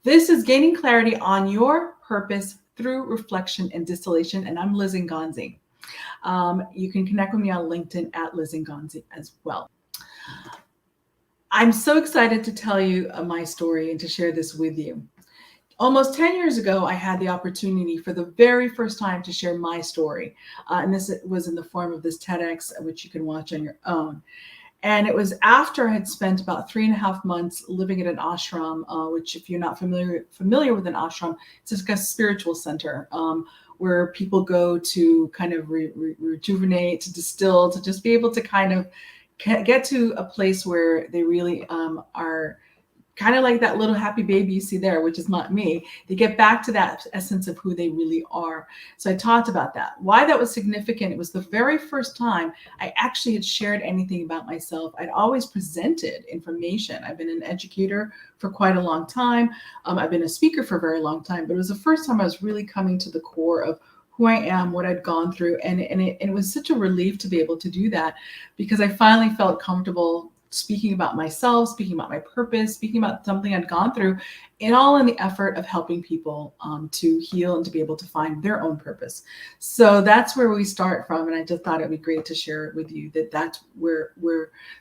This is Gaining Clarity on Your Purpose Through Reflection and Distillation, and I'm Liz Ngonzi. You can connect with me on LinkedIn at Liz Ngonzi as well. I'm so excited to tell you my story and to share this with you. Almost 10 years ago, I had the opportunity for the very first time to share my story. And this was in the form of this TEDx, which you can watch on your own. And it was after I had spent about 3.5 months living at an ashram, which, if you're not familiar with an ashram, it's just like a spiritual center where people go to kind of rejuvenate, to distill, to just be able to kind of get to a place where they really are kind of like that little happy baby you see there, which is not me. They get back to that essence of who they really are. So I talked about that. Why that was significant, it was the very first time I actually had shared anything about myself. I'd always presented information. I've been an educator for quite a long time. I've been a speaker for a very long time, but it was the first time I was really coming to the core of who I am, what I'd gone through. And it was such a relief to be able to do that, because I finally felt comfortable speaking about myself, speaking about my purpose, speaking about something I'd gone through, and all in the effort of helping people to heal and to be able to find their own purpose. So that's where we start from. And I just thought it'd be great to share it with you that that's where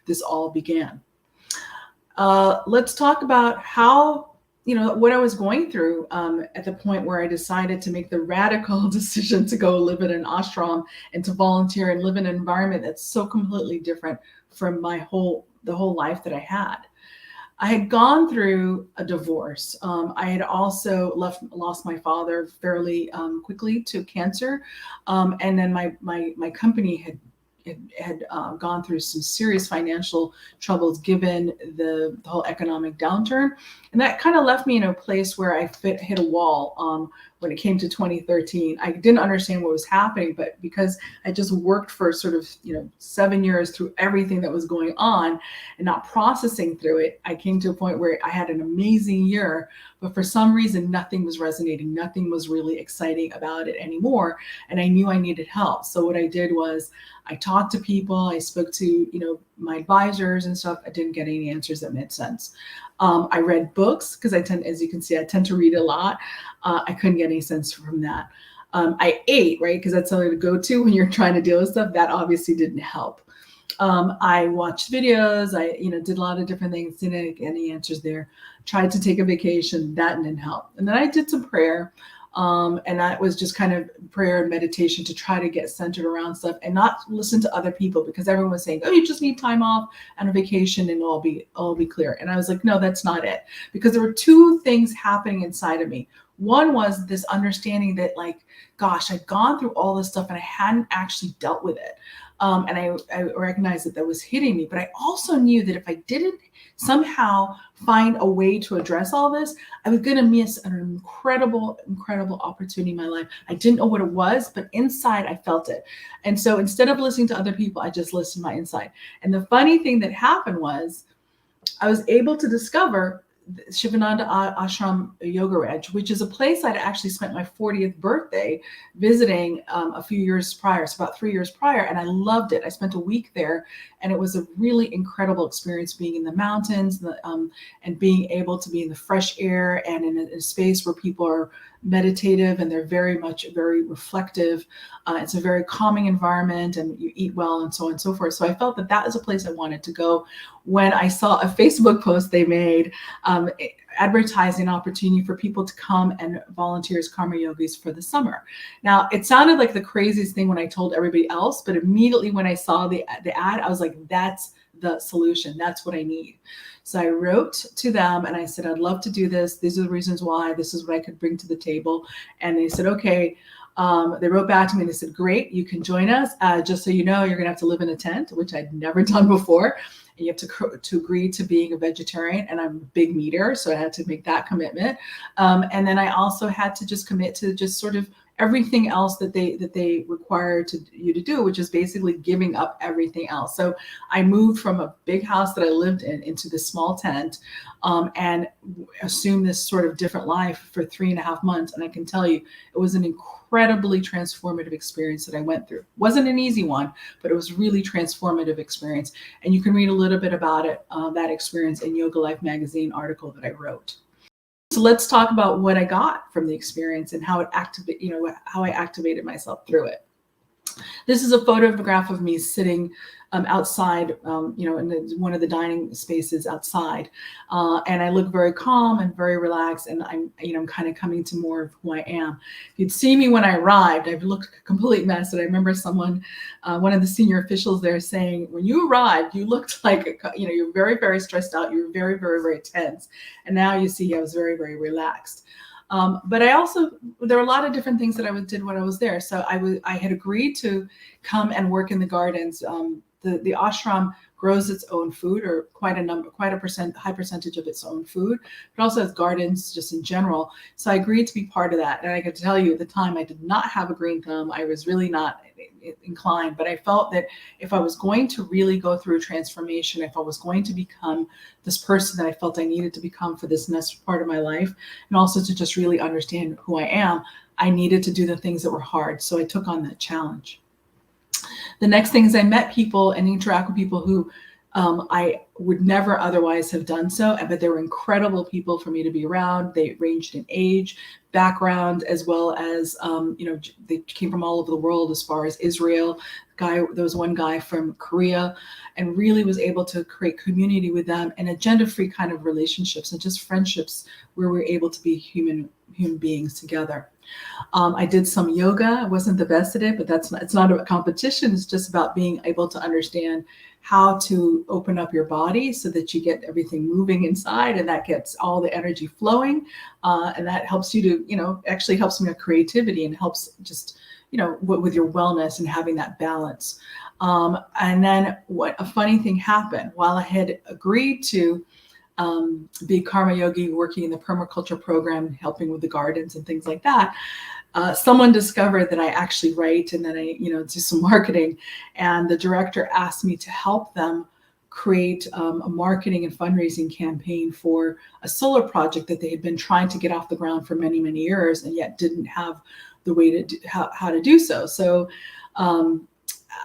this all began. Let's talk about how, what I was going through at the point where I decided to make the radical decision to go live in an ashram and to volunteer and live in an environment that's so completely different from the whole life that I had. I had gone through a divorce. I had also lost my father fairly quickly to cancer, and then my company had gone through some serious financial troubles given the whole economic downturn. And that kind of left me in a place where I hit a wall when it came to 2013. I didn't understand what was happening, but because I just worked for sort of 7 years through everything that was going on and not processing through it, I came to a point where I had an amazing year, but for some reason, nothing was resonating. Nothing was really exciting about it anymore. And I knew I needed help. So what I did was I talked to people. I spoke to, my advisors and stuff. I didn't get any answers that made sense. I read books because as you can see, I tend to read a lot. I couldn't get any sense from that. I ate, right? Because that's something to go to when you're trying to deal with stuff. That obviously didn't help. I watched videos. I, did a lot of different things. Didn't get any answers there. Tried to take a vacation. That didn't help. And then I did some prayer. And that was just kind of prayer and meditation to try to get centered around stuff and not listen to other people, because everyone was saying, oh, you just need time off and a vacation and it'll be clear. And I was like, no, that's not it. Because there were two things happening inside of me. One was this understanding that, like, gosh, I'd gone through all this stuff and I hadn't actually dealt with it. And I recognized that was hitting me, but I also knew that if I didn't somehow find a way to address all this, I was going to miss an incredible, incredible opportunity in my life. I didn't know what it was, but inside I felt it. And so instead of listening to other people, I just listened to my inside. And the funny thing that happened was I was able to discover Shivananda Ashram Yoga Edge, which is a place I'd actually spent my 40th birthday visiting a few years prior, so about 3 years prior, and I loved it. I spent a week there, and it was a really incredible experience being in the mountains and being able to be in the fresh air and in a space where people are meditative and they're very reflective. It's a very calming environment, and you eat well and so on and so forth. So I felt that is a place I wanted to go when I saw a Facebook post they made advertising an opportunity for people to come and volunteer as karma yogis for the summer. Now, it sounded like the craziest thing when I told everybody else, but immediately when I saw the ad, I was like, that's the solution. That's what I need. So I wrote to them and I said, I'd love to do this. These are the reasons why. This is what I could bring to the table. And they said, okay. They wrote back to me and they said, great, you can join us. Just so you know, you're going to have to live in a tent, which I'd never done before. And you have to agree to being a vegetarian. And I'm a big meater, so I had to make that commitment. And then I also had to just commit to just sort of everything else that they require you to do, which is basically giving up everything else. So I moved from a big house that I lived in into this small tent, and assumed this sort of different life for 3.5 months. And I can tell you, it was an incredibly transformative experience that I went through. It wasn't an easy one, but it was really transformative experience. And you can read a little bit about it, that experience in Yoga Life magazine article that I wrote. So let's talk about what I got from the experience and how how I activated myself through it. This is a photograph of me sitting outside, in one of the dining spaces outside, and I look very calm and very relaxed, and I'm kind of coming to more of who I am. If you'd see me when I arrived, I've looked a complete mess, and I remember someone, one of the senior officials there, saying, "When you arrived, you looked like you're very, very stressed out. You were very, very, very tense, and now you see I was very, very relaxed." But there were a lot of different things that I did when I was there. So I had agreed to come and work in the gardens. The ashram grows its own food, or quite a high percentage of its own food, but also has gardens just in general. So I agreed to be part of that. And I could tell you at the time, I did not have a green thumb. I was really not inclined, but I felt that if I was going to really go through transformation, if I was going to become this person that I felt I needed to become for this next part of my life, and also to just really understand who I am, I needed to do the things that were hard. So I took on that challenge. The next thing is I met people and interact with people who I would never otherwise have done so, but they were incredible people for me to be around. They ranged in age, background, as well as, they came from all over the world, as far as Israel. There was one guy from Korea, and really was able to create community with them and agenda-free kind of relationships and just friendships where we're able to be human beings together. I did some yoga. I wasn't the best at it, but it's not a competition. It's just about being able to understand how to open up your body so that you get everything moving inside, and that gets all the energy flowing. And that helps you to, actually helps me with creativity, and helps just, with your wellness and having that balance. And then a funny thing happened while I had agreed to be karma yogi, working in the permaculture program, helping with the gardens and things like that. Someone discovered that I actually write, and then I, do some marketing, and the director asked me to help them create a marketing and fundraising campaign for a solar project that they had been trying to get off the ground for many, many years, and yet didn't have the way to do, how to do so. So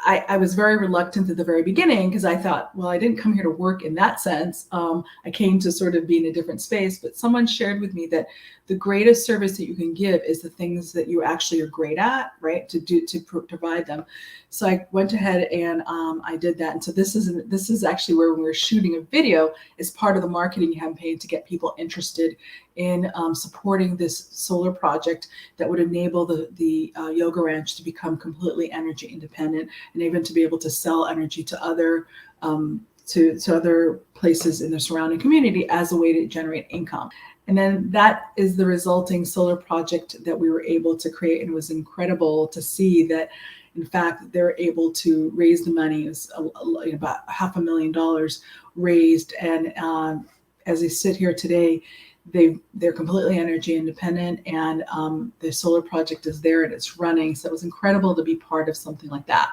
I was very reluctant at the very beginning, because I thought, well, I didn't come here to work in that sense. I came to sort of be in a different space, but someone shared with me that the greatest service that you can give is the things that you actually are great at, right? To provide them. So I went ahead and I did that. And so this is actually where we were shooting a video as part of the marketing campaign to get people interested in supporting this solar project that would enable the yoga ranch to become completely energy independent, and even to be able to sell energy to other other places in the surrounding community as a way to generate income. And then that is the resulting solar project that we were able to create. And it was incredible to see that, in fact, they're able to raise the money. It was about $500,000 raised. And as they sit here today, they're completely energy independent, and the solar project is there and it's running. So it was incredible to be part of something like that.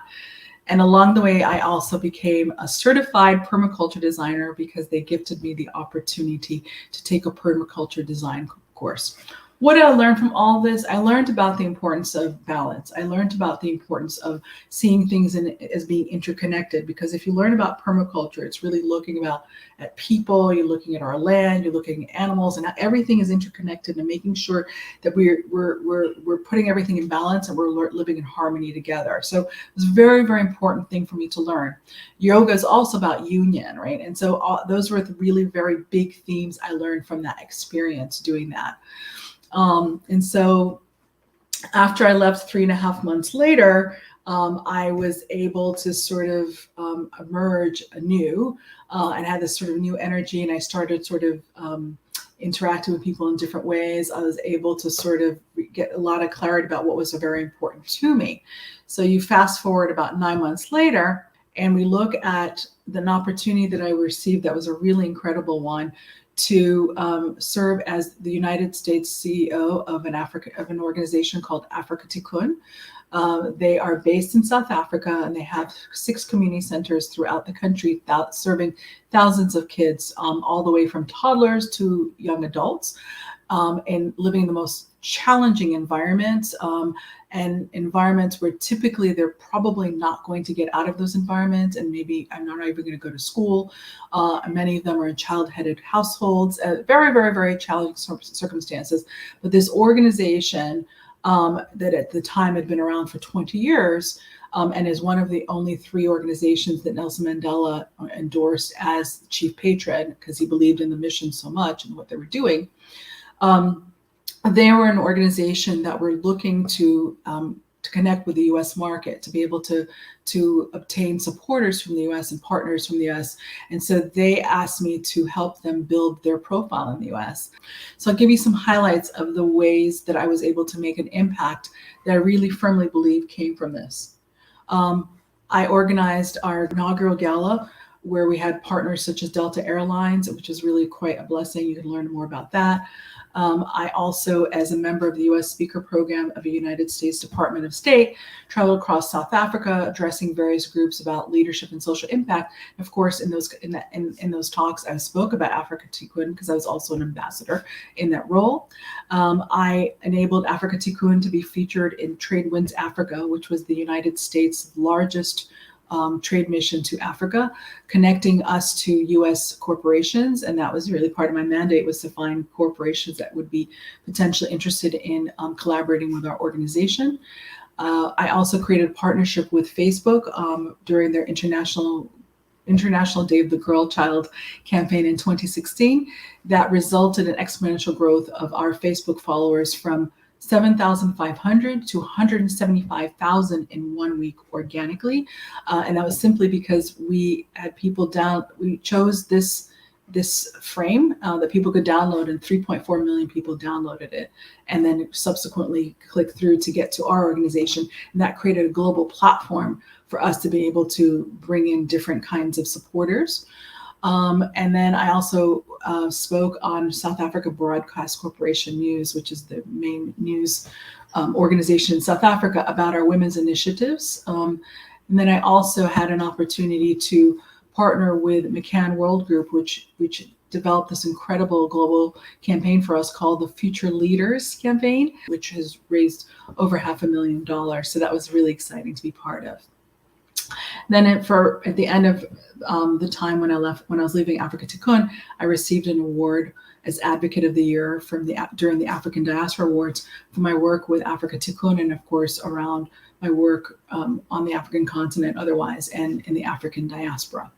And along the way, I also became a certified permaculture designer, because they gifted me the opportunity to take a permaculture design course. What did I learn from all this? I learned about the importance of balance. I learned about the importance of seeing things as being interconnected, because if you learn about permaculture, it's really looking at people, you're looking at our land, you're looking at animals, and everything is interconnected, and making sure that we're putting everything in balance and we're living in harmony together. So it was a very, very important thing for me to learn. Yoga is also about union, right? And so those were the really very big themes I learned from that experience doing that. And so after I left 3.5 months later, I was able to sort of emerge anew and had this sort of new energy. And I started sort of interacting with people in different ways. I was able to sort of get a lot of clarity about what was very important to me. So you fast forward about 9 months later, and we look at an opportunity that I received that was a really incredible one, to serve as the United States CEO of an organization called Africa Tikkun. They are based in South Africa, and they have 6 community centers throughout the country, serving thousands of kids, all the way from toddlers to young adults. and living in the most challenging environments, and environments where typically they're probably not going to get out of those environments, and maybe I'm not even going to go to school. Many of them are in child-headed households, very, very, very challenging circumstances. But this organization that at the time had been around for 20 years, and is one of the only 3 organizations that Nelson Mandela endorsed as chief patron because he believed in the mission so much and what they were doing. They were an organization that were looking to connect with the U.S. market, to be able to obtain supporters from the U.S. and partners from the U.S. And so they asked me to help them build their profile in the U.S. So I'll give you some highlights of the ways that I was able to make an impact that I really firmly believe came from this. I organized our inaugural gala where we had partners such as Delta Airlines, which is really quite a blessing. You can learn more about that. I also, as a member of the U.S. Speaker Program of the United States Department of State, traveled across South Africa, addressing various groups about leadership and social impact. Of course, in those talks, I spoke about Africa Tikkun because I was also an ambassador in that role. I enabled Africa Tikkun to be featured in Trade Winds Africa, which was the United States' largest trade mission to Africa, connecting us to U.S. corporations. And that was really part of my mandate, was to find corporations that would be potentially interested in collaborating with our organization. I also created a partnership with Facebook during their International Day of the Girl Child campaign in 2016 that resulted in exponential growth of our Facebook followers from 7,500 to 175,000 in 1 week organically. And that was simply because we had people we chose this frame that people could download, and 3.4 million people downloaded it and then subsequently clicked through to get to our organization. And that created a global platform for us to be able to bring in different kinds of supporters. And then I also spoke on South Africa Broadcast Corporation News, which is the main news organization in South Africa, about our women's initiatives. And then I also had an opportunity to partner with McCann World Group, which developed this incredible global campaign for us called the Future Leaders Campaign, which has raised over $500,000. So that was really exciting to be part of. Then at the end of the time when I was leaving Africa Tikkun, I received an award as Advocate of the Year during the African Diaspora Awards for my work with Africa Tikkun, and of course around my work on the African continent otherwise and in the African diaspora.